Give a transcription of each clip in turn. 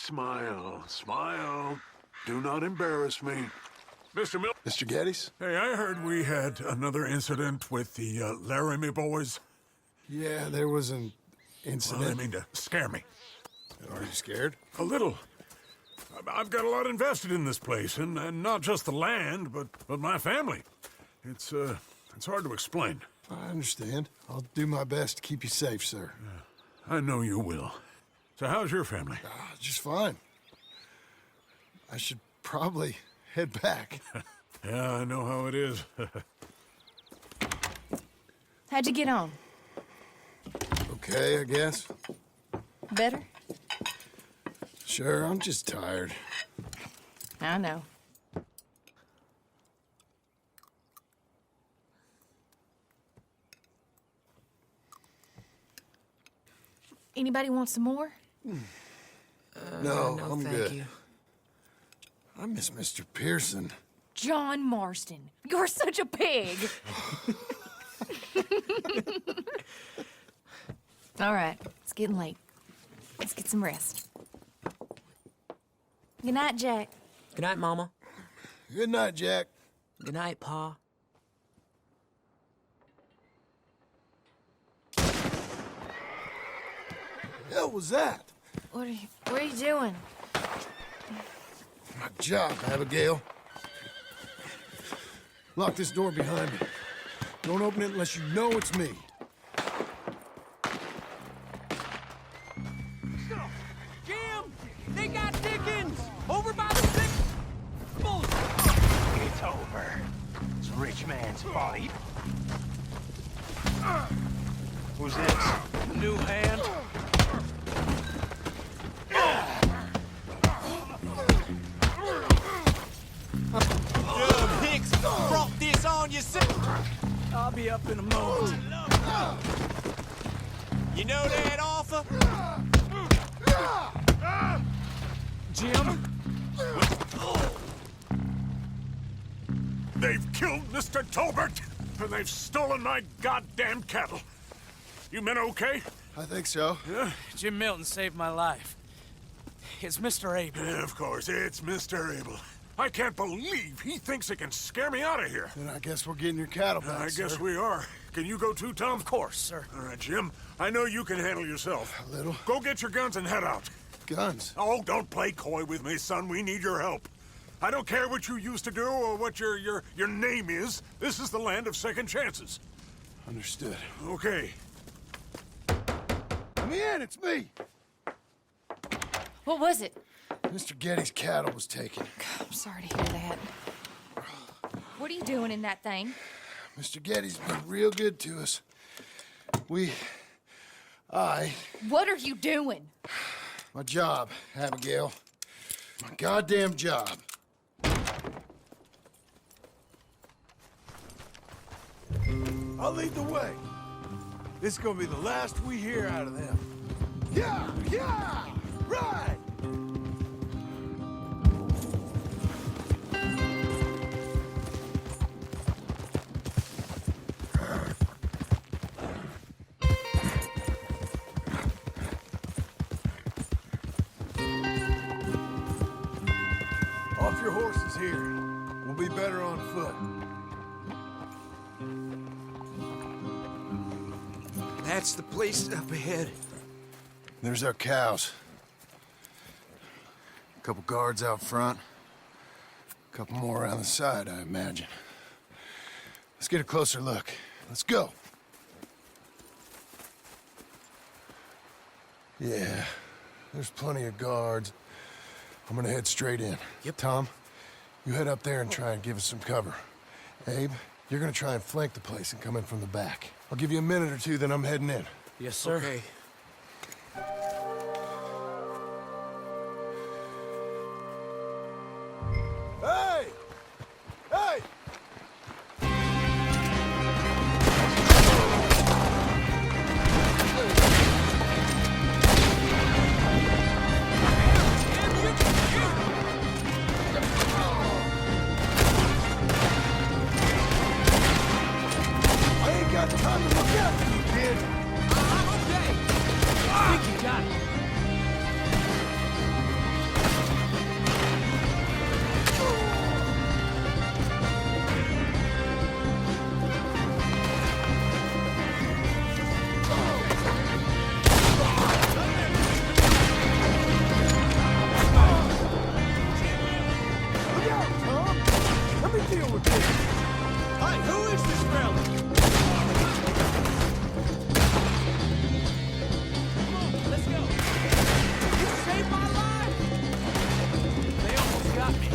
smile, smile. Do not embarrass me. Mr. Miller. Mr. Geddes? Hey, I heard we had another incident with the Laramie boys. Yeah, there was an Well, incident. I mean to scare me. Are you scared? A little. I've got a lot invested in this place, and not just the land, but my family. It's hard to explain. I understand. I'll do my best to keep you safe, sir. I know you will. So how's your family? Just fine. I should probably head back. Yeah, I know how it is. How'd you get on? Okay, I guess. Better? Sure, I'm just tired. I know. Anybody want some more? No, I'm thank good. you. I miss Mr. Pearson. John Marston, you're such a pig. All right, it's getting late. Let's get some rest. Good night, Jack. Good night, Mama. Good night, Jack. Good night, Pa. Hell was that? What are you doing? My job, Abigail. Lock this door behind me. Don't open it unless you know it's me. Jim! They got Dickens! Over by the six... It's over. It's rich man's fight. Who's this? New hand. Hicks brought this on yourself. I'll be up in a moment. You know that offer? Jim? They've killed Mr. Tolbert, and they've stolen my goddamn cattle. You men okay? I think so. Yeah? Jim Milton saved my life. It's Mr. Abel. Yeah, of course, it's Mr. Abel. I can't believe he thinks he can scare me out of here. Then I guess we're getting your cattle back, I guess sir. we are. Can you go too, Tom? Of course, sir. All right, Jim. I know you can handle yourself. A little. Go get your guns and head out. Guns. Oh, don't play coy with me, son. We need your help. I don't care what you used to do or what your name is. This is the land of second chances. Understood. Okay. Let me in, it's me! What was it? Mr. Geddes' cattle was taken. I'm sorry to hear that. What are you doing in that thing? Mr. Geddes been real good to us. What are you doing? My job, Abigail. My goddamn job. I'll lead the way. This is gonna be the last we hear out of them. Yeah! Yeah! Right! Off your horses here. We'll be better on foot. That's the place up ahead. There's our cows. A couple guards out front. A couple more around the side, I imagine. Let's get a closer look. Let's go. Yeah, there's plenty of guards. I'm gonna head straight in. Yep. Tom, you head up there and try and give us some cover. Abe, you're gonna try and flank the place and come in from the back. I'll give you a minute or two, then I'm heading in. Yes, sir. Okay. Hey! Hey! I ain't got time to look after you, kid. I'm okay. deal with this. Hey, who is this fella? Come on, let's go. You saved my life. They almost got me.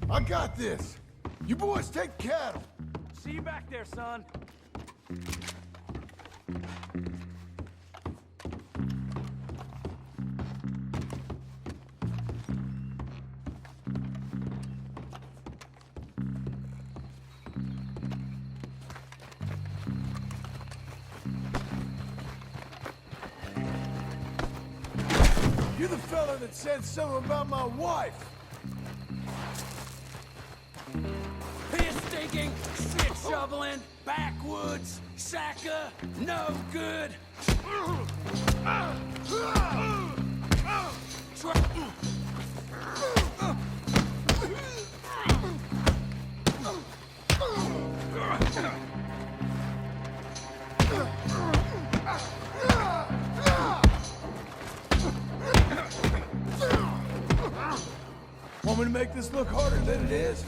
I got this. You boys take cattle. See you back there, son. You're the fella that said something about my wife. Piss stinking, shit shoveling, backwoods, Saka, no good. Want me to make this look harder than it is?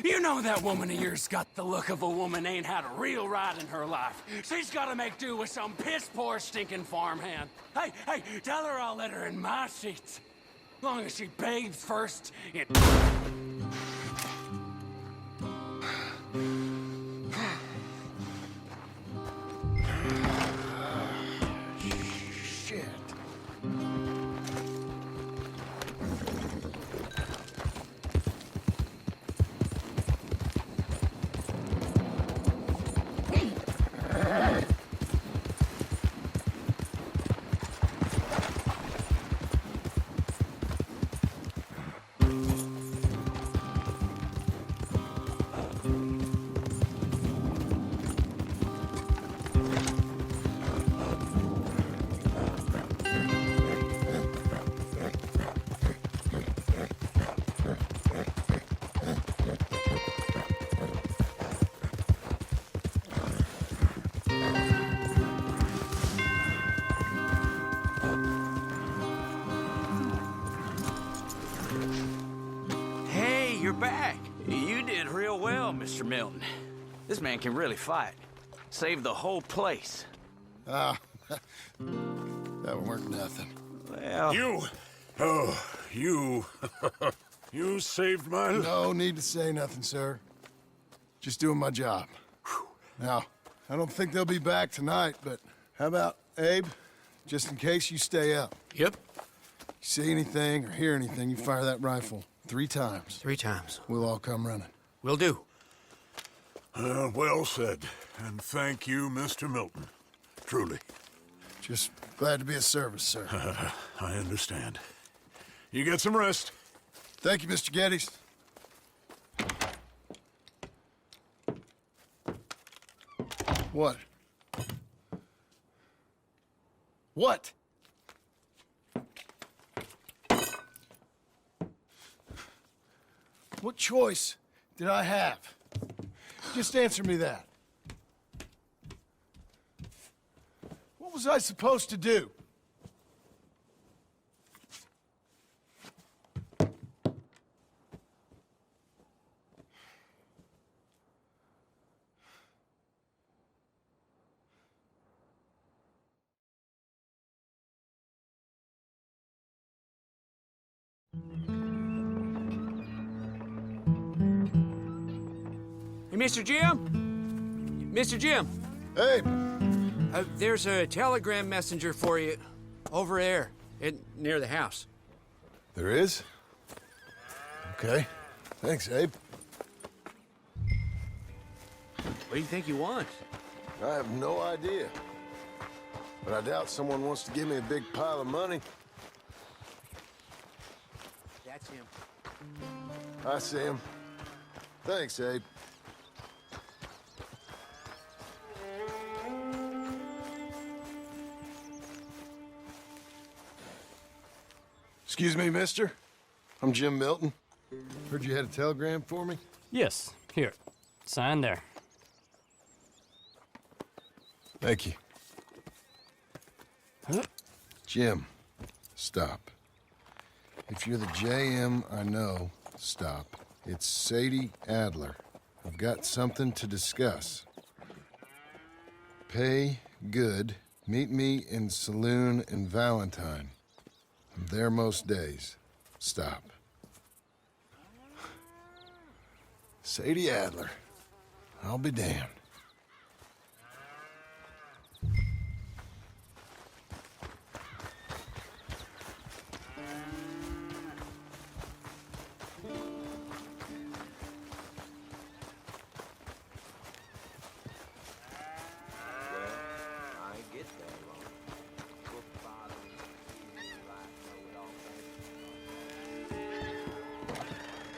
You know that woman of yours got the look of a woman ain't had a real ride in her life. She's gotta make do with some piss-poor stinking farmhand. Hey, tell her I'll let her in my sheets. Long as she bathes first in... Shit. Hey, you're back. You did real well, Mr. Milton. This man can really fight. Saved the whole place. That weren't nothing. Well, You! Oh, you. You saved my life. No need to say nothing, sir. Just doing my job. Now, I don't think they'll be back tonight, but how about, Abe? Just in case you stay up. Yep. You see anything or hear anything, you fire that rifle 3 times. 3 times. We'll all come running. Will do. Well said. And thank you, Mr. Milton. Truly. Just glad to be of service, sir. I understand. You get some rest. Thank you, Mr. Geddes. What? What? What choice did I have? Just answer me that. What was I supposed to do? Hey, Mr. Jim? Mr. Jim, Hey, there's a telegram messenger for you over there near the house. there is? Okay. Thanks, Abe. What do you think he wants? I have no idea. But I doubt someone wants to give me a big pile of money. That's him. I see him. Thanks, Abe. Excuse me, mister. I'm Jim Milton. Heard you had a telegram for me? Yes, here. Sign there. Thank you. Jim, stop. If you're the JM I know, stop. It's Sadie Adler. I've got something to discuss. Pay good. Meet me in saloon in Valentine. I'm there most days. Stop. Sadie Adler. I'll be damned.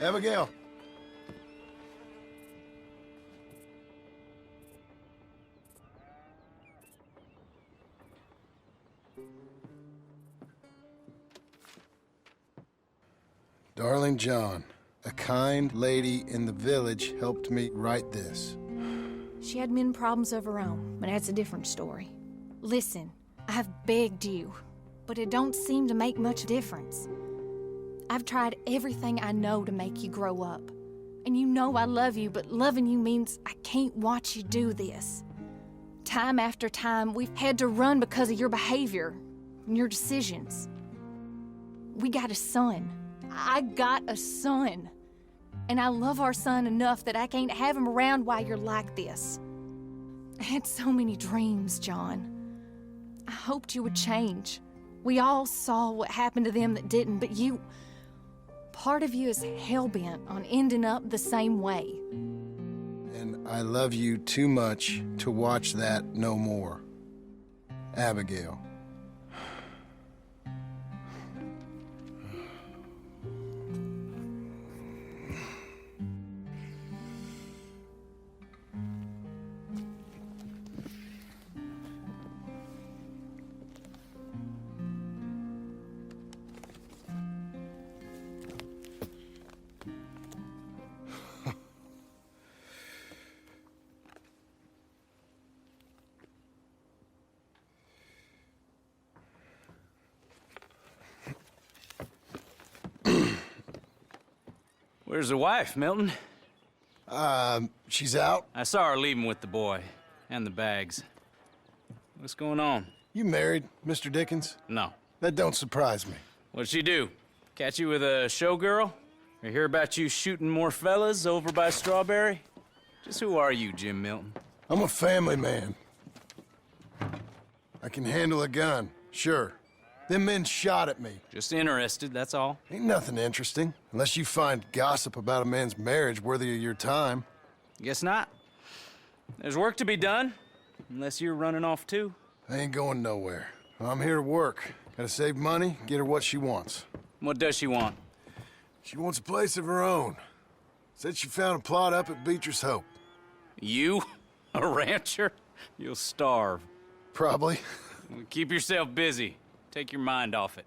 Abigail. Darling John, a kind lady in the village helped me write this. She had men problems of her own, but that's a different story. Listen, I've begged you, but it don't seem to make much difference. I've tried everything I know to make you grow up. And you know I love you, but loving you means I can't watch you do this. Time after time, we've had to run because of your behavior and your decisions. We got a son. I got a son. And I love our son enough that I can't have him around while you're like this. I had so many dreams, John. I hoped you would change. We all saw what happened to them that didn't, but you... Part of you is hell-bent on ending up the same way. And I love you too much to watch that no more. Abigail. Where's the wife, Milton? She's out. I saw her leaving with the boy and the bags. What's going on? You married, Mr. Dickens? No. That don't surprise me. What'd she do? Catch you with a showgirl? Or hear about you shooting more fellas over by Strawberry? Just who are you, Jim Milton? I'm a family man. I can handle a gun, sure. Them men shot at me. Just interested, that's all. Ain't nothing interesting, unless you find gossip about a man's marriage worthy of your time. Guess not. There's work to be done, unless you're running off too. I ain't going nowhere. I'm here to work. Gotta save money, get her what she wants. What does she want? She wants a place of her own. Said she found a plot up at Beecher's Hope. You? A rancher? You'll starve. Probably. Keep yourself busy. Take your mind off it.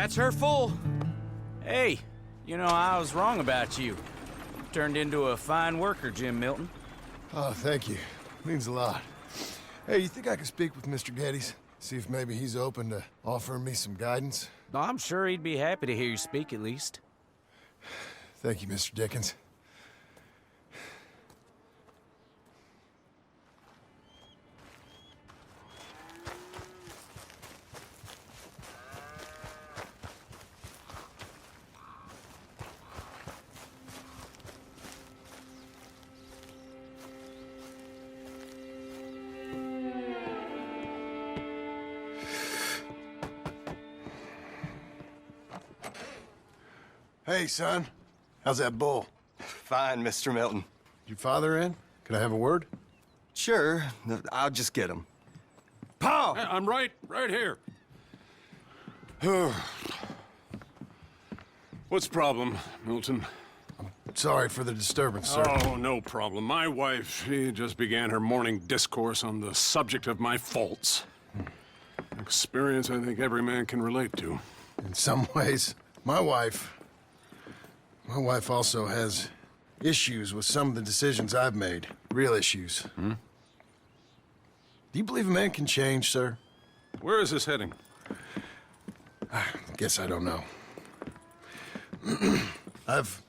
That's her full. Hey, you know, I was wrong about you. Turned into a fine worker, Jim Milton. Oh, thank you. Means a lot. Hey, you think I could speak with Mr. Geddes? See if maybe he's open to offering me some guidance? I'm sure he'd be happy to hear you speak, at least. Thank you, Mr. Dickens. Hey, son. How's that bull? Fine, Mr. Milton. Your father in? Can I have a word? Sure, I'll just get him. Pa! I'm right here. What's the problem, Milton? Sorry for the disturbance, sir. Oh, no problem. My wife, she just began her morning discourse on the subject of my faults. Experience I think every man can relate to. In some ways, my wife also has issues with some of the decisions I've made. Real issues. Do you believe a man can change, sir? Where is this heading? Guess I don't know. I've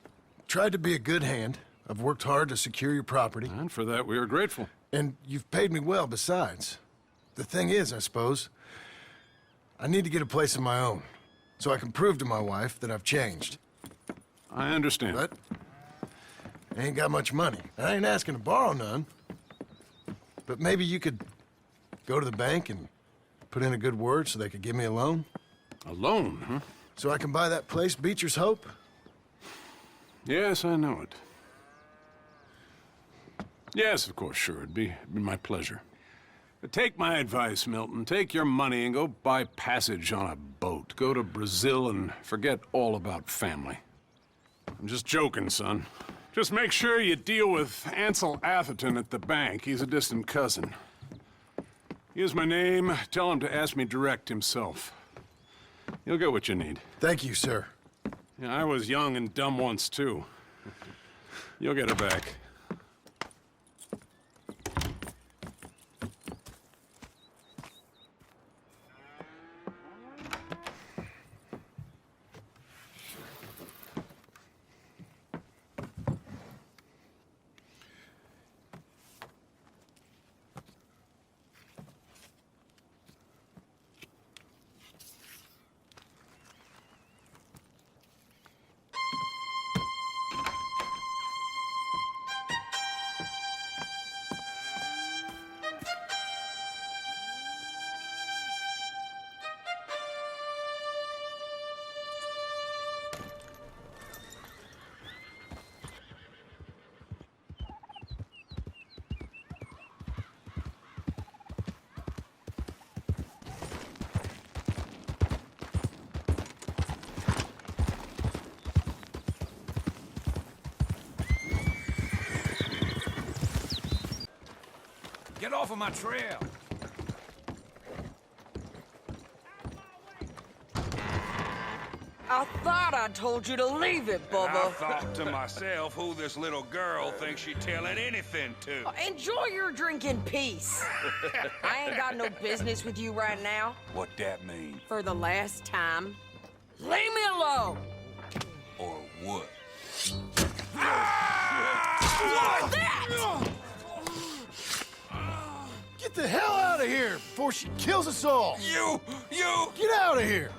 tried to be a good hand. I've worked hard to secure your property. And for that, we are grateful. And you've paid me well besides. The thing is, I suppose, I need to get a place of my own, so I can prove to my wife that I've changed. I understand. But I ain't got much money. I ain't asking to borrow none. But maybe you could go to the bank and put in a good word so they could give me a loan? A loan, huh? So I can buy that place, Beecher's Hope? Yes, I know it. Yes, of course, sure. It'd be my pleasure. But take my advice, Milton. Take your money and go buy passage on a boat. Go to Brazil and forget all about family. I'm just joking, son. Just make sure you deal with Ansel Atherton at the bank. He's a distant cousin. Use my name. Tell him to ask me direct himself. You'll get what you need. Thank you, sir. Yeah, I was young and dumb once, too. You'll get her back. Get off of my trail. I thought I told you to leave it, I Bubba. thought to myself who this little girl thinks she's telling anything to. Enjoy your drink in peace. I ain't got no business with you right now. What that mean? For the last time, leave me alone. Or what? What's that? Get the hell out of here before she kills us all! You! Get out of here!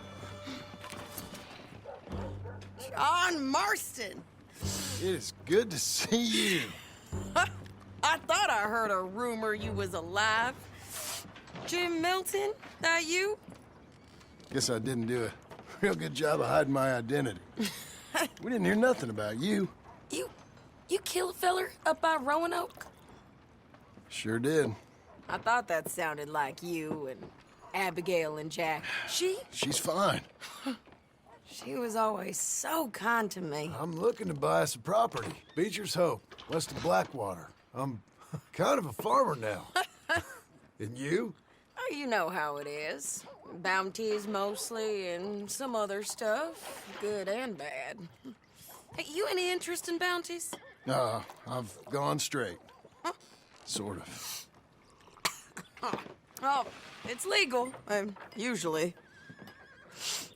John Marston. It is good to see you. I thought I heard a rumor you was alive. Jim Milton, that you? Guess I didn't do a real good job of hiding my identity. We didn't hear nothing about you. You kill a feller up by Roanoke? Sure did. I thought that sounded like you and Abigail and Jack. She's fine. She was always so kind to me. I'm looking to buy us a property. Beecher's Hope, west of Blackwater. I'm kind of a farmer now. And you? You know how it is. Bounties mostly, and some other stuff, good and bad. Hey, you any interest in bounties? I've gone straight. Sort of. Oh, it's legal, usually.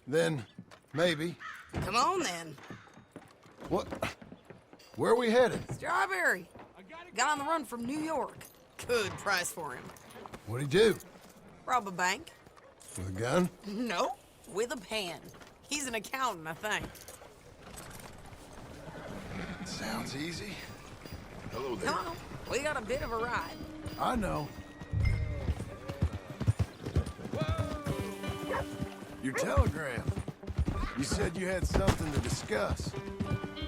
Then, maybe. Come on, then. What? Where are we headed? Strawberry. Got on the run from New York. Good price for him. What'd he do? Rob a bank? With a gun? No, with a pen. He's an accountant, I think. Sounds easy. Hello there. Come on, we got a bit of a ride. I know. Your telegram. You said you had something to discuss.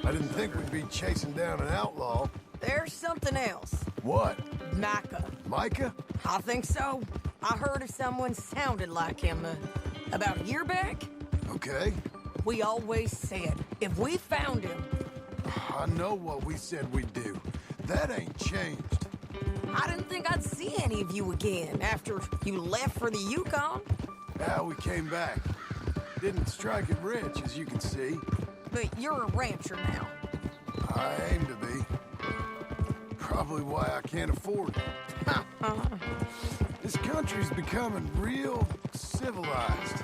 I didn't think we'd be chasing down an outlaw. There's something else. What? Micah. Micah? I think so. I heard of someone sounded like him about a year back. Okay. We always said, if we found him... I know what we said we'd do. That ain't changed. I didn't think I'd see any of you again after you left for the Yukon. Now we came back. Didn't strike it rich, as you can see. But you're a rancher now. I aim to be. Probably why I can't afford it. This country's becoming real civilized.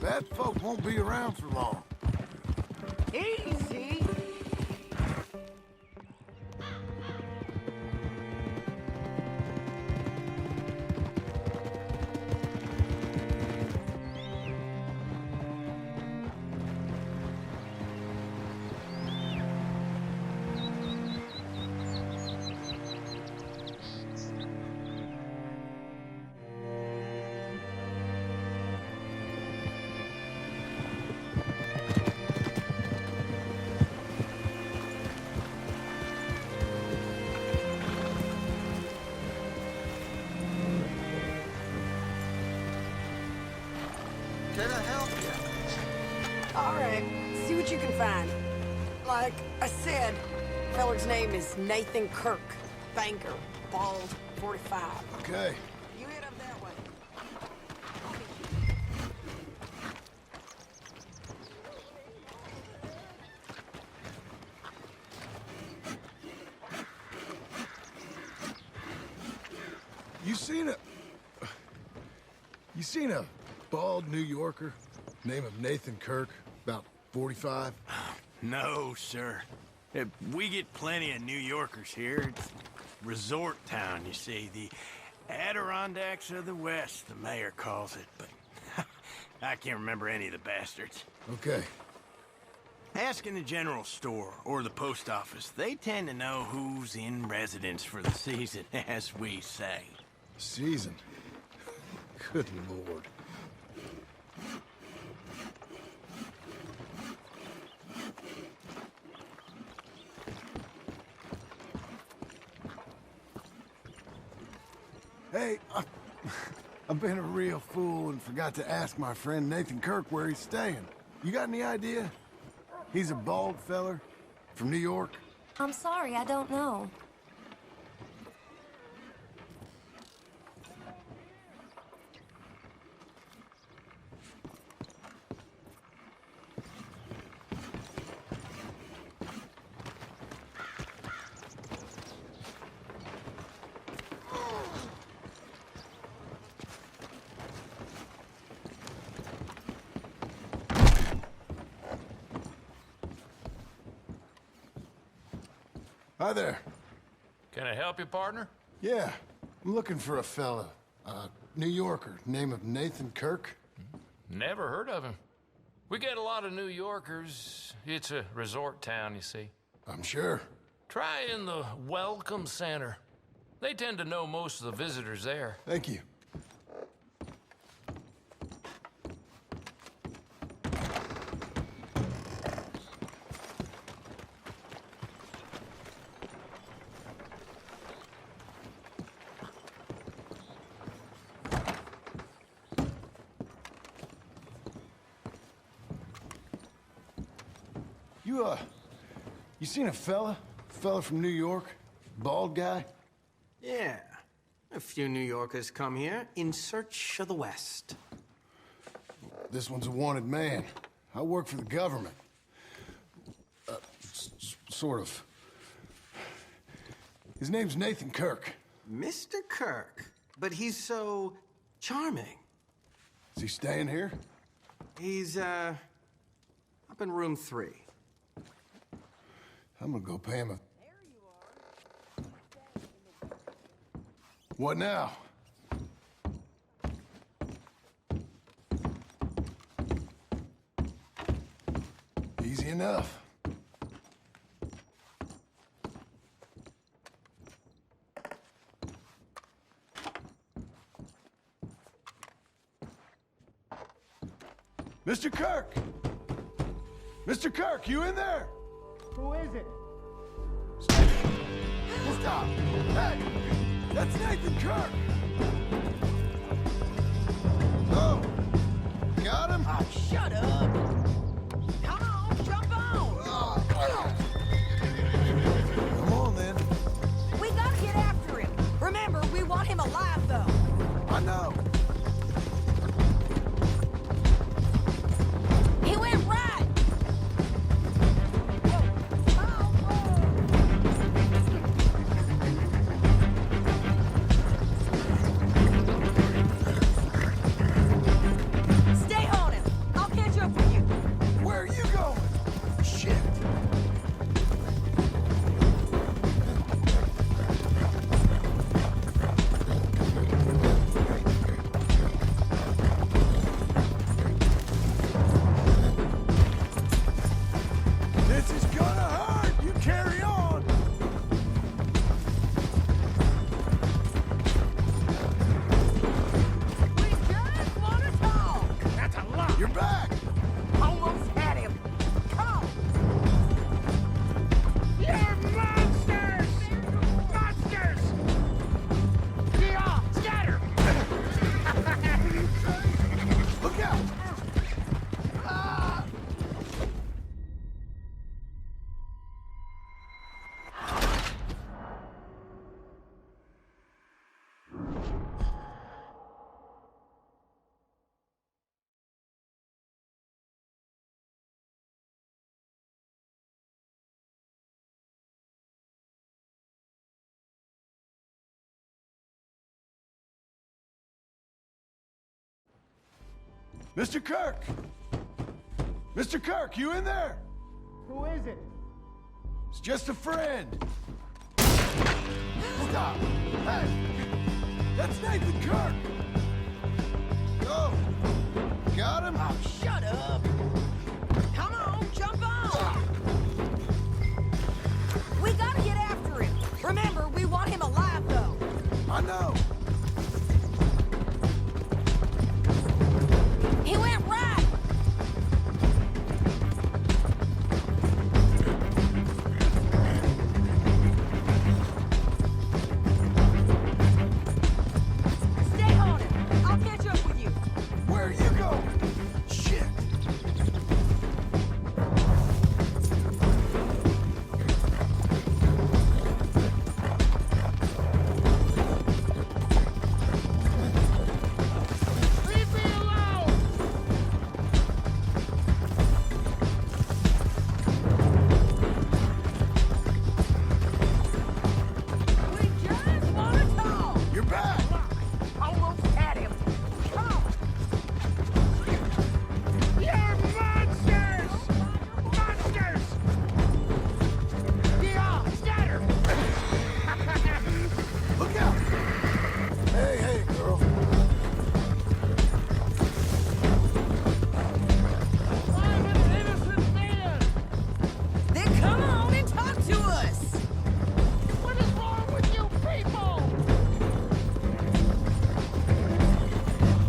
Bad folk won't be around for long. Easy. Can I help you? All right, see what you can find. Like I said, feller's name is Nathan Kirk. Banker, bald, 45. Okay. You head up that way. You seen a bald New Yorker, name of Nathan Kirk, about 45? No, sir. We get plenty of New Yorkers here. It's resort town, you see. The Adirondacks of the West, the mayor calls it, but I can't remember any of the bastards. Okay. Ask in the general store or the post office. They tend to know who's in residence for the season, as we say. Season. Good Lord. Hey, I've been a real fool and forgot to ask my friend Nathan Kirk where he's staying. You got any idea? He's a bald feller from New York. I'm sorry, I don't know. Hi there. Can I help you, partner? Yeah, I'm looking for a fella. New Yorker, name of Nathan Kirk. Never heard of him. We get a lot of New Yorkers. It's a resort town, you see. I'm sure. Try in the Welcome Center. They tend to know most of the visitors there. Thank you. You seen a fella? Fella from New York? Bald guy? Yeah. A few New Yorkers come here in search of the West. This one's a wanted man. I work for the government. Sort of. His name's Nathan Kirk. Mr. Kirk? But he's so charming. Is he staying here? He's, up in room 3. I'm gonna go pay him a... What now? Easy enough. Mr. Kirk! Mr. Kirk, you in there? Who is it? Stop! Hey! That's Nathan Kirk! Oh! Got him? Oh, shut up! Come on, jump on! Come on, then. We gotta get after him. Remember, we want him alive, though. I know. He went right! Stay on him. I'll catch up with you. Where are you going? Shit. This is gonna hurt. You carry on. We just want to talk. That's a lot. You're back. Almost had him. Come on. You're monsters! Monsters! Yeah, scatter! Look out. Mr. Kirk! Mr. Kirk, you in there? Who is it? It's just a friend. Stop! Hey! That's Nathan Kirk! Go! Got him? Oh, shut up. Come on, jump on. We gotta get after him. Remember, we want him alive, though. I know! He went right. Stay on him. I'll catch up with you. Where are you going? Shit! Leave me alone! We just want to talk. You're back! Almost had him. Come on. You're monsters! Monsters! Yeah, scatter! Look out! Hey, girl. I'm an innocent man! Then come on and talk to us. What is wrong with you people?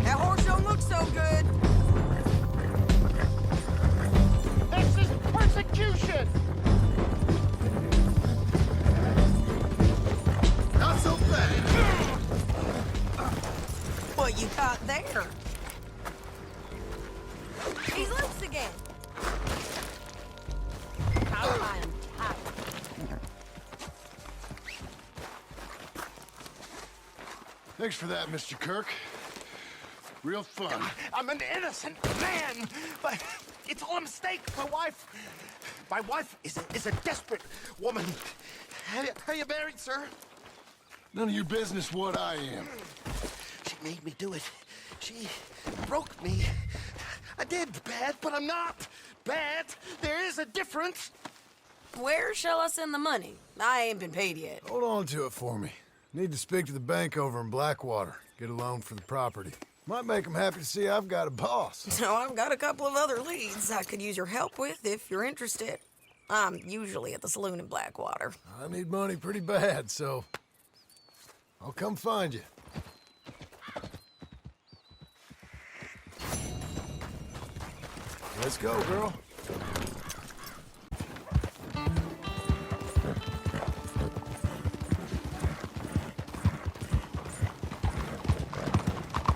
That horse don't look so good. This is persecution! Not so bad! What you caught there? He's loose again. How am I tight? Thanks for that, Mr. Kirk. Real fun. I'm an innocent man, but it's all a mistake. My wife is a desperate woman. Are you married, sir? None of your business what I am. She made me do it. She broke me. I did bad, but I'm not bad. There is a difference. Where shall I send the money? I ain't been paid yet. Hold on to it for me. Need to speak to the bank over in Blackwater. Get a loan for the property. Might make them happy to see I've got a boss. So I've got a couple of other leads I could use your help with if you're interested. I'm usually at the saloon in Blackwater. I need money pretty bad, so I'll come find you. Let's go, girl.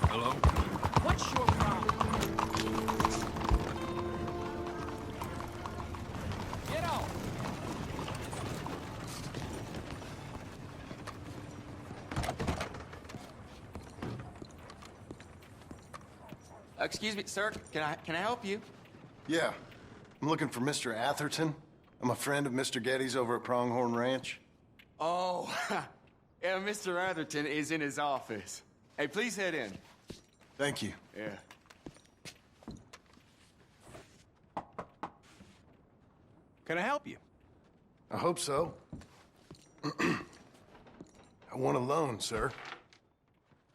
Hello? What's your problem? Get out! Excuse me, sir. Can I help you? Yeah. I'm looking for Mr. Atherton. I'm a friend of Mr. Getty's over at Pronghorn Ranch. Oh, yeah, Mr. Atherton is in his office. Hey, please head in. Thank you. Yeah. Can I help you? I hope so. I want a loan, sir.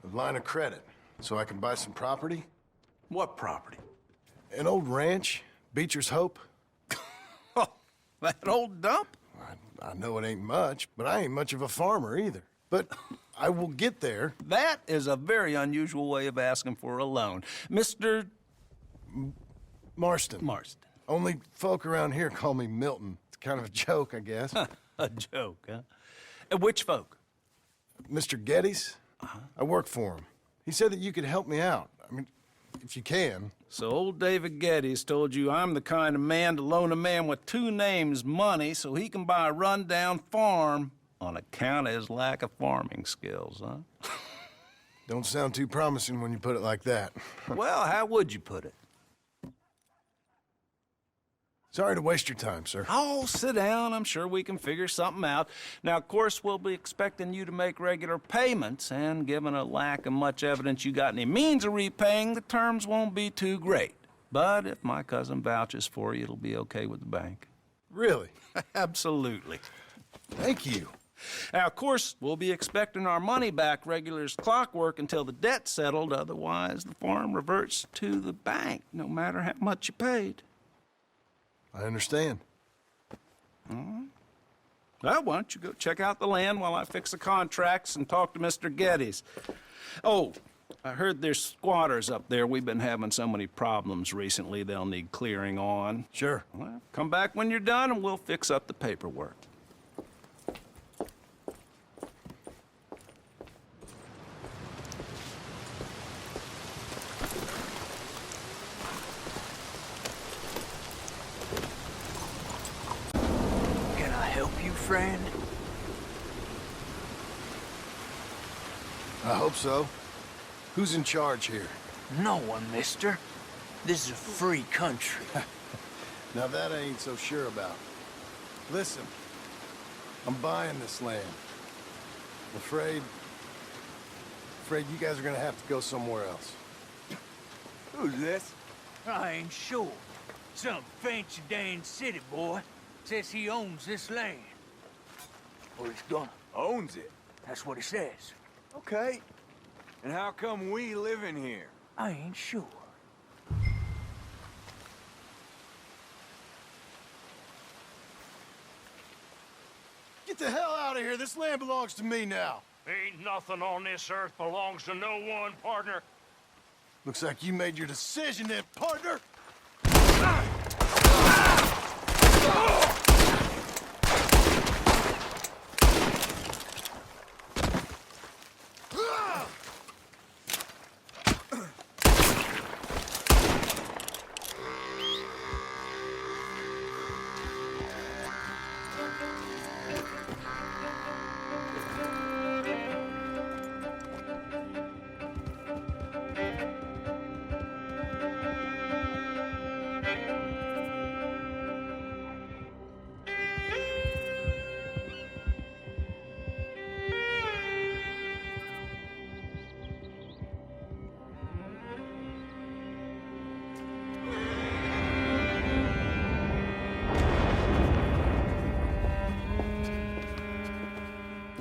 A line of credit, so I can buy some property. What property? An old ranch, Beecher's Hope. That old dump? I know it ain't much, but I ain't much of a farmer either. But I will get there. That is a very unusual way of asking for a loan. Mr. Marston. Marston. Only folk around here call me Milton. It's kind of a joke, I guess. A joke, huh? And which folk? Mr. Getty's. I work for him. He said that you could help me out. I mean, if you can. So old David Geddes told you I'm the kind of man to loan a man with two names money so he can buy a rundown farm on account of his lack of farming skills, huh? Don't sound too promising when you put it like that. Well, how would you put it? Sorry to waste your time, sir. Oh, sit down. I'm sure we can figure something out. Now, of course, we'll be expecting you to make regular payments, and given a lack of much evidence you got any means of repaying, the terms won't be too great. But if my cousin vouches for you, it'll be okay with the bank. Really? Absolutely. Thank you. Now, of course, we'll be expecting our money back regular as clockwork until the debt's settled. Otherwise, the farm reverts to the bank, no matter how much you paid. I understand. Well, why don't you go check out the land while I fix the contracts and talk to Mr. Geddes. Oh, I heard there's squatters up there. We've been having so many problems recently, they'll need clearing on. Sure. Well, come back when you're done and we'll fix up the paperwork. Friend? I hope so. Who's in charge here? No one, mister. This is a free country. Now that I ain't so sure about. Listen, I'm buying this land. I'm afraid you guys are gonna have to go somewhere else. Who's this? I ain't sure. Some fancy Dan city boy says he owns this land. Or he's gonna. Owns it? That's what he says. Okay. And how come we live in here? I ain't sure. Get the hell out of here. This land belongs to me now. Ain't nothing on this earth belongs to no one, partner. Looks like you made your decision then, partner.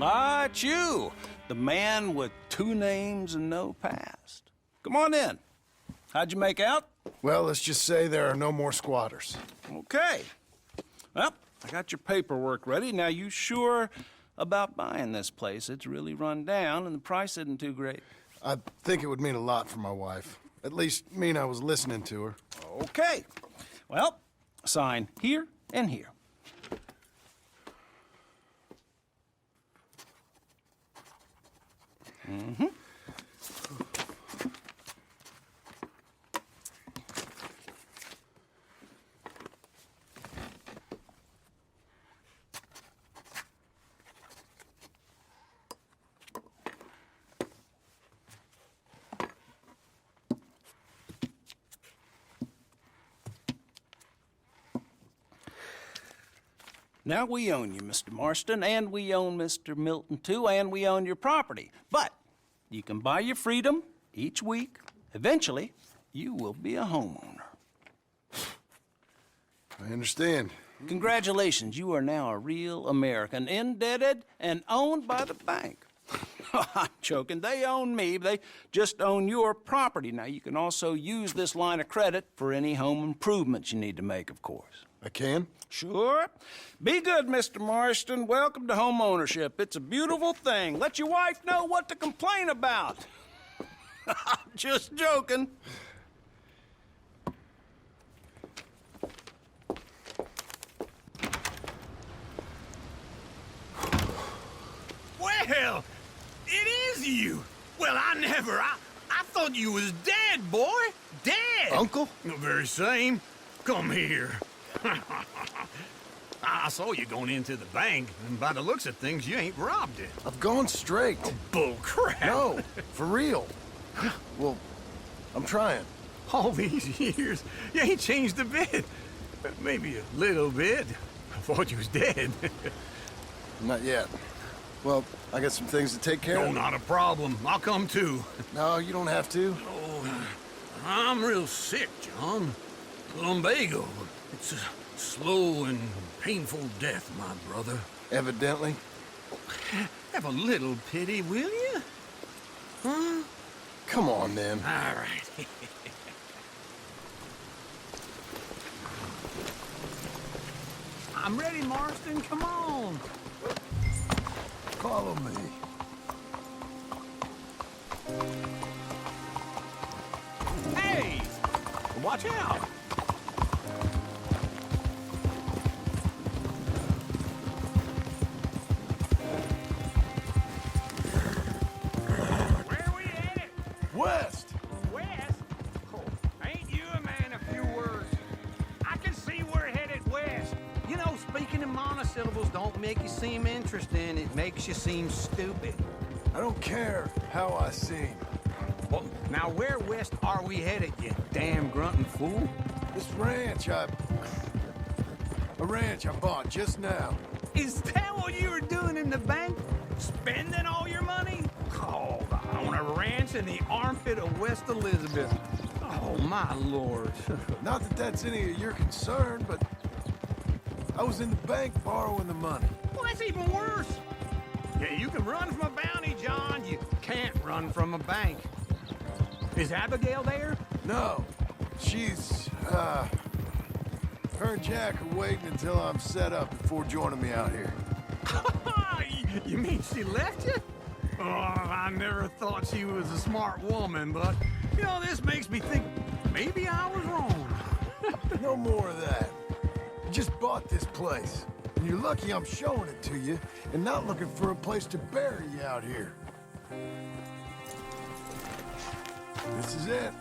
Ah, it's you, the man with 2 names and no past. Come on in. How'd you make out? Well, let's just say there are no more squatters. Okay. Well, I got your paperwork ready. Now, you sure about buying this place? It's really run down, and the price isn't too great. I think it would mean a lot for my wife. At least mean I was listening to her. Okay. Well, sign here and here. Mm-hmm. Now, we own you, Mr. Marston, and we own Mr. Milton, too, and we own your property. But you can buy your freedom each week. Eventually, you will be a homeowner. I understand. Congratulations, you are now a real American, indebted and owned by the bank. I'm joking. They own me. They just own your property. Now, you can also use this line of credit for any home improvements you need to make, of course. I can? Sure. Be good, Mr. Marston. Welcome to home ownership. It's a beautiful thing. Let your wife know what to complain about. Just joking. Well, it is you. Well, I thought you was dead, boy. Dead. Uncle? The very same. Come here. I saw you going into the bank, and by the looks of things, you ain't robbed it. I've gone straight. Oh, bull crap. No, for real. Well, I'm trying. All these years, you ain't changed a bit. Maybe a little bit. I thought you was dead. Not yet. Well, I got some things to take care No, of. not a problem. I'll come too. No, you don't have to. Oh, I'm real sick, John. Lumbago. It's a slow and painful death, my brother. Evidently. Have a little pity, will you? Huh? Come on, then. All right. I'm ready, Marston. Come on. Follow me. Hey! Watch out! Where we headed? West! West? Oh, ain't you a man of few words? I can see we're headed west. You know, speaking in monosyllables don't make you seem interesting. It makes you seem stupid. I don't care how I seem. Well, now where west are we headed, you damn grunting fool? This ranch I bought just now. Is that what you were doing in the bank? Spending all your money? Oh, on a ranch in the armpit of West Elizabeth. Oh, my lord. Not that that's any of your concern, but I was in the bank borrowing the money. Well, that's even worse. Yeah, you can run from a bounty, John. You can't run from a bank. Is Abigail there? No. She's, her and Jack are waiting until I'm set up before joining me out here. You mean she left you? Oh, I never thought she was a smart woman, but, you know, this makes me think maybe I was wrong. No more of that. You just bought this place, and you're lucky I'm showing it to you and not looking for a place to bury you out here. This is it.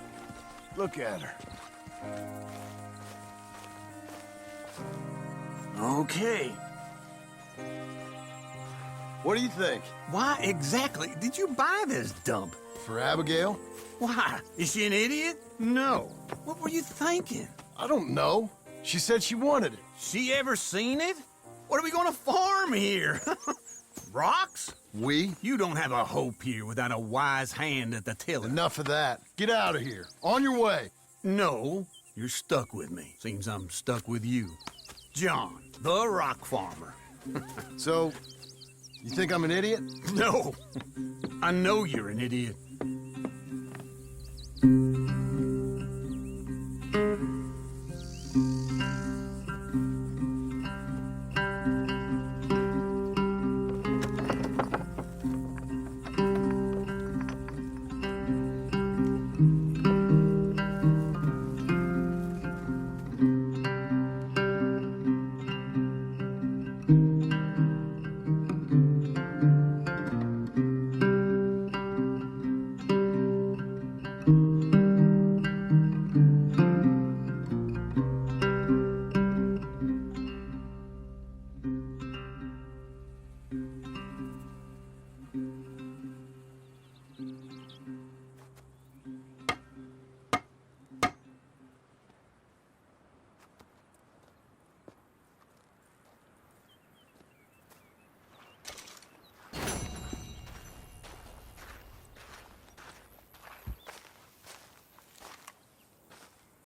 Look at her. Okay. What do you think? Why exactly did you buy this dump? For Abigail? Why? Is she an idiot? No. What were you thinking? I don't know. She said she wanted it. She ever seen it? What are we gonna farm here? Rocks? We? You don't have a hope here without a wise hand at the tiller. Enough of that. Get out of here. On your way. No, you're stuck with me. Seems I'm stuck with you. John, the rock farmer. So, You think I'm an idiot? No. I know you're an idiot.